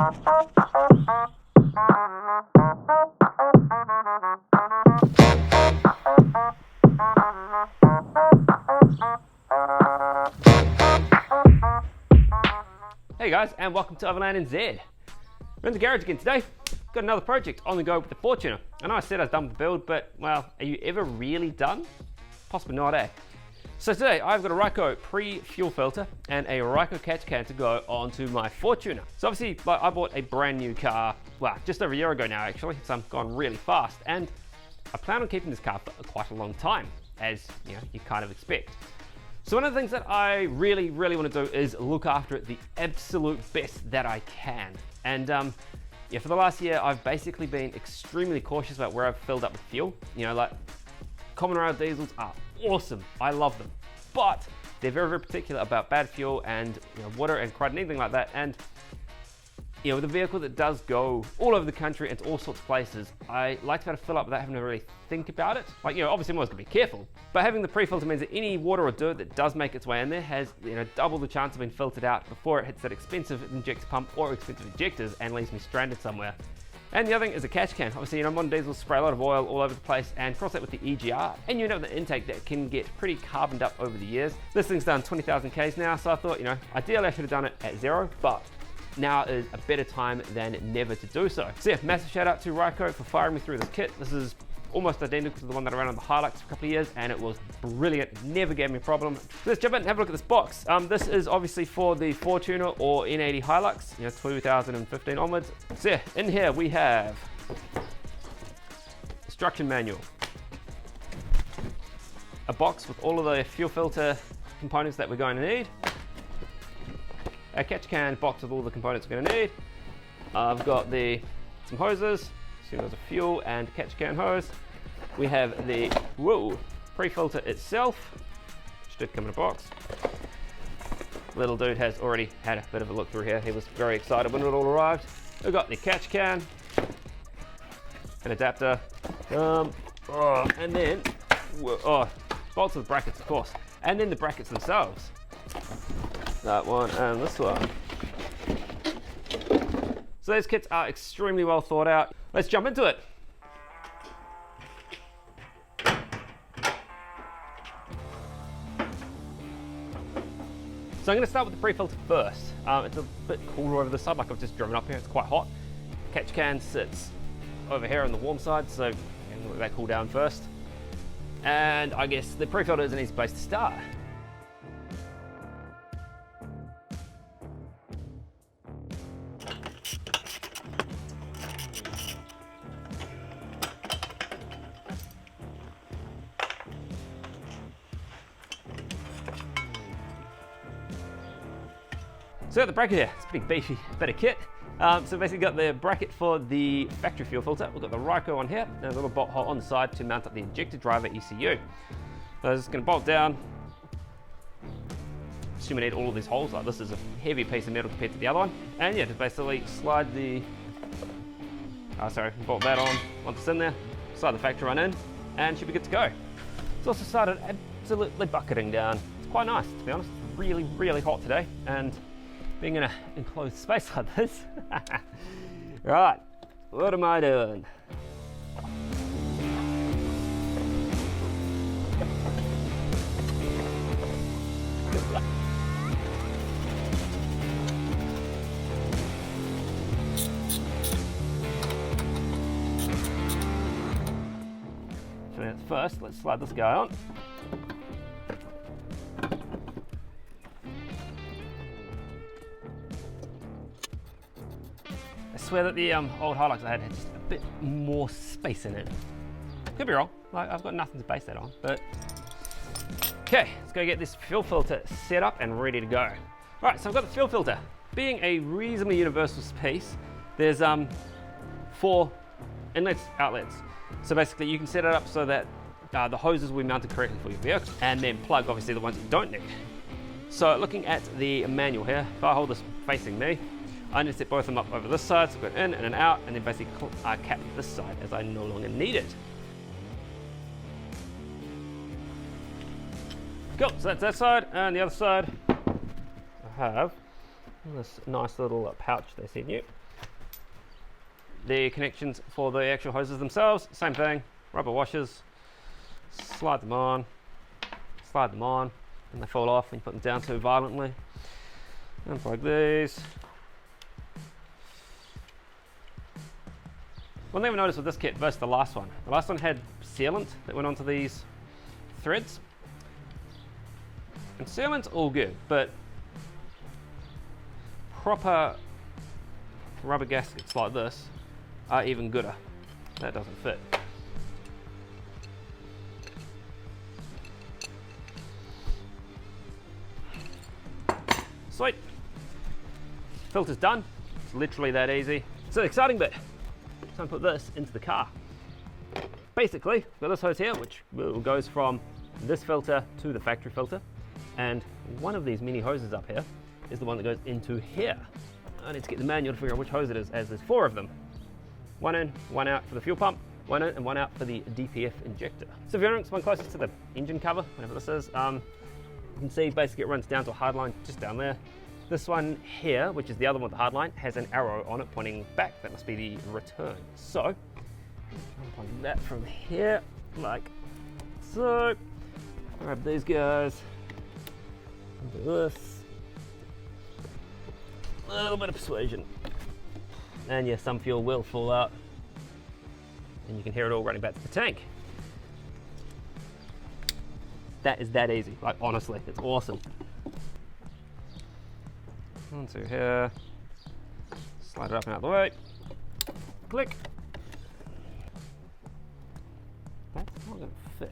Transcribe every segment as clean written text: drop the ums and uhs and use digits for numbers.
Hey guys, and welcome to Overland and Z. We're in the garage again today. Got another project on the go with the Fortuner. I know I said I was done with the build, but well, are you ever really done? Possibly not, eh? So today I've got a Ryco pre-fuel filter and a Ryco catch can to go onto my Fortuner. So obviously, I bought a brand new car, well, just over a year ago now actually, so I'm gone really fast, and I plan on keeping this car for quite a long time, as you kind of expect. So one of the things that I really want to do is look after it the absolute best that I can. And yeah, for the last year, I've basically been extremely cautious about where I've filled up with fuel. Like common rail diesels are awesome. I love them, but they're very particular about bad fuel and water and crud and anything like that. And with a vehicle that does go all over the country and to all sorts of places, I like to be able to fill up without having to really think about it. Like, obviously I'm always gonna be careful, but having the pre-filter means that any water or dirt that does make its way in there has, double the chance of being filtered out before it hits that expensive injector pump or expensive injectors and leaves me stranded somewhere. And the other thing is a catch can. Obviously, modern diesels spray a lot of oil all over the place, and cross that with the EGR, and you know the intake that can get pretty carboned up over the years. This thing's done 20,000 Ks now, so I thought, ideally I should have done it at 0, but now is a better time than never to do so. So yeah, massive shout out to Ryco for firing me through this kit. This is almost identical to the one that I ran on the Hilux for a couple of years, and it was brilliant, never gave me a problem. Let's jump in and have a look at this box. This is obviously for the Fortuner or N80 Hilux, 2015 onwards. So yeah, in here we have instruction manual, a box with all of the fuel filter components that we're going to need, a catch can box with all the components we're going to need. I've got some hoses, so there's a fuel and catch can hose. We have the pre-filter itself, which did come in a box. Little dude has already had a bit of a look through here. He was very excited when it all arrived. We've got the catch can, an adapter, and then bolts with brackets, of course, and then the brackets themselves. That one and this one. So those kits are extremely well thought out. Let's jump into it. So I'm going to start with the pre-filter first. It's a bit cooler over the side, like I've just driven up here, it's quite hot. Catch can sits over here on the warm side, so I'm going to let that cool down first. And I guess the pre-filter is an easy place to start. So the bracket here, it's a pretty beefy bit of kit. So basically got the bracket for the factory fuel filter. We've got the Ryco on here, and a little bolt hole on the side to mount up the injector driver ECU. So I'm just gonna bolt down. Assume I need all of these holes, like this is a heavy piece of metal compared to the other one. And yeah, just basically slide the, bolt that on once it's in there, slide the factory one in, and should be good to go. It's also started absolutely bucketing down. It's quite nice, to be honest. It's really hot today, and being in an enclosed space like this. Right, what am I doing? So first, let's slide this guy on. I swear that the old Hilux I had just a bit more space in it. Could be wrong, I've got nothing to base that on, but okay, let's go get this fuel filter set up and ready to go. All right, so I've got the fuel filter. Being a reasonably universal piece, there's 4 inlets, outlets. So basically you can set it up so that the hoses will be mounted correctly for your vehicle, and then plug obviously the ones you don't need. So looking at the manual here, if I hold this facing me, I need to set both of them up over this side, so go in and an out, and then basically cap this side as I no longer need it. Cool, so that's that side, and the other side, I have this nice little pouch they sent you. the connections for the actual hoses themselves, same thing, rubber washers, slide them on, and they fall off when you put them down too violently. Unplug these. One thing I've noticed with this kit versus the last one had sealant that went onto these threads. And sealant's all good, but proper rubber gaskets like this are even gooder. That doesn't fit. Sweet. Filter's done. It's literally that easy. So the exciting bit, time to put this into the car. Basically, we've got this hose here, which goes from this filter to the factory filter. And one of these mini hoses up here is the one that goes into here. I need to get the manual to figure out which hose it is, as there's 4 of them. One in, one out for the fuel pump, one in and one out for the DPF injector. So if you're one closest to the engine cover, whatever this is, you can see basically it runs down to a hard line just down there. This one here, which is the other one with the hard line, has an arrow on it pointing back. That must be the return. So, unplug that from here, like so. Grab these guys, do this. A little bit of persuasion. And yeah, some fuel will fall out. And you can hear it all running back to the tank. That is that easy, like honestly, it's awesome. Onto here, slide it up and out of the way, click. That's not going to fit.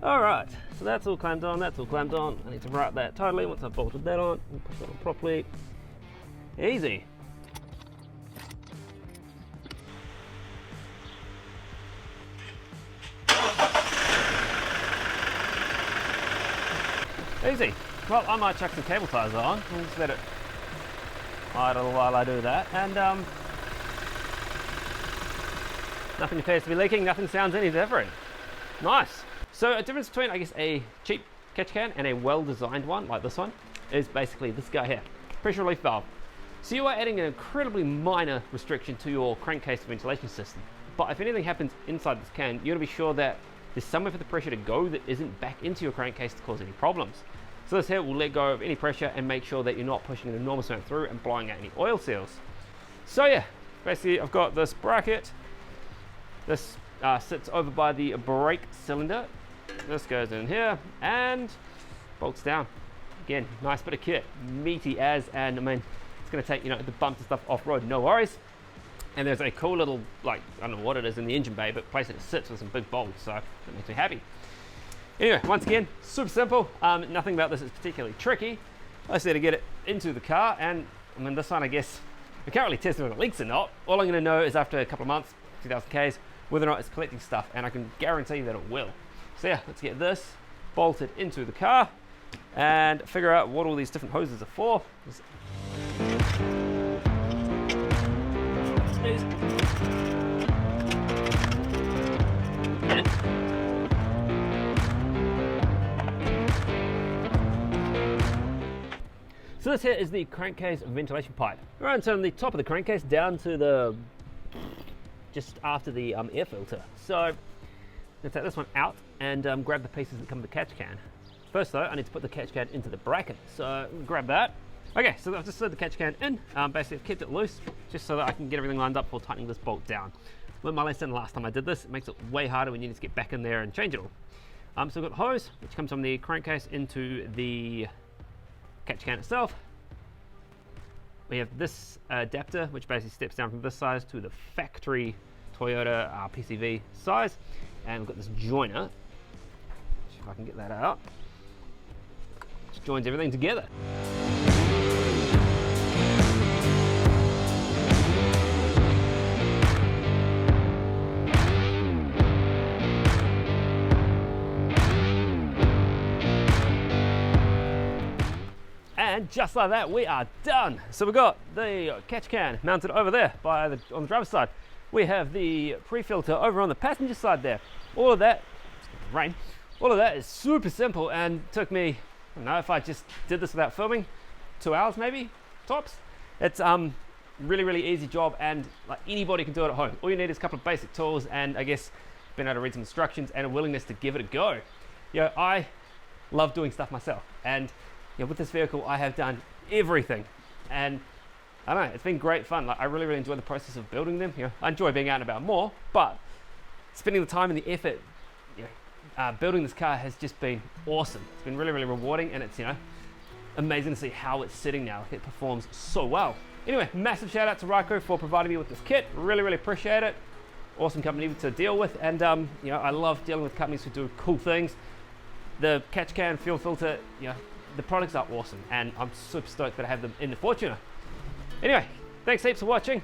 Alright, so that's all clamped on, that's all clamped on. I need to write that totally once I've bolted that on and push that on properly. Easy. Easy. Well, I might chuck some cable ties on and just let it idle while I do that. And nothing appears to be leaking, nothing sounds any different. Nice. So a difference between, I guess, a cheap catch can and a well-designed one, like this one, is basically this guy here, pressure relief valve. So you are adding an incredibly minor restriction to your crankcase ventilation system. But if anything happens inside this can, you want to be sure that there's somewhere for the pressure to go that isn't back into your crankcase to cause any problems. So this here will let go of any pressure and make sure that you're not pushing an enormous amount through and blowing out any oil seals. So yeah, basically I've got this bracket. This sits over by the brake cylinder. This goes in here and bolts down. Again, nice bit of kit, meaty as, and I mean, it's going to take, the bumps and stuff off-road, no worries. And there's a cool little, I don't know what it is in the engine bay, but place it sits with some big bolts, so that makes me happy. Anyway, once again, super simple. Nothing about this is particularly tricky. I just need to get it into the car, and I mean, this one, I guess, I can't really test whether it leaks or not. All I'm going to know is after a couple of months, 2,000 Ks, whether or not it's collecting stuff, and I can guarantee that it will. So yeah, let's get this bolted into the car and figure out what all these different hoses are for. So this here is the crankcase ventilation pipe. We're going to turn the top of the crankcase down to the just after the air filter. So let's take this one out and grab the pieces that come with the catch can. First though, I need to put the catch can into the bracket. So grab that. Okay, so I've just slid the catch can in. Basically I've kept it loose just so that I can get everything lined up before tightening this bolt down. Learned my lesson last time I did this. It makes it way harder when you need to get back in there and change it all. So we've got the hose, which comes from the crankcase into the catch can itself. We have this adapter, which basically steps down from this size to the factory Toyota PCV size. And we've got this joiner, if I can get that out, which joins everything together. And just like that, we are done. So we've got the catch can mounted over there on the driver's side. We have the pre-filter over on the passenger side there. All of that, rain, all of that is super simple and took me, I don't know, if I just did this without filming, 2 hours maybe, tops. It's really easy job, and like anybody can do it at home. All you need is a couple of basic tools and I guess being able to read some instructions and a willingness to give it a go. You know, I love doing stuff myself, and you know, with this vehicle I have done everything, and I don't know, it's been great fun. Like I really enjoy the process of building them. You know, I enjoy being out and about more, but spending the time and the effort, you know, building this car has just been awesome. It's been really rewarding, and it's, you know, amazing to see how it's sitting now. It performs so well. Anyway, massive shout out to Ryco for providing me with this kit. Really appreciate it. Awesome company to deal with, and you know, I love dealing with companies who do cool things. The catch can, fuel filter, you know, the products are awesome, and I'm super stoked that I have them in the Fortuner. Anyway, thanks heaps for watching.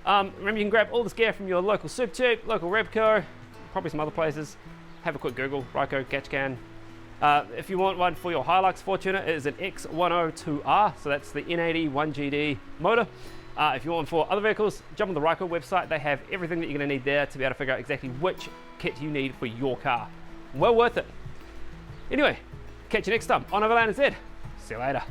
Remember, you can grab all this gear from your local Super Cheap, local Repco, probably some other places. Have a quick Google, Ryco catch can. If you want one for your Hilux Fortuner, it is an X102R, so that's the N80 1GD motor. If you want one for other vehicles, jump on the Ryco website. They have everything that you're going to need there to be able to figure out exactly which kit you need for your car. Well worth it. Anyway, catch you next time on Overland Z. See you later.